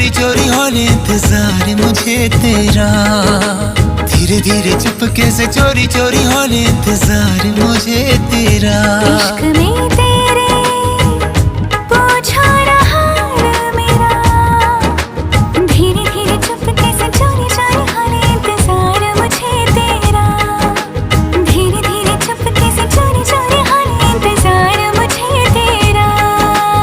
चोरी चोरी होने इंतजार मुझे तेरा, धीरे धीरे चुपके से चोरी चोरी होने इंतजार मुझे तेरा। इश्क में तेरा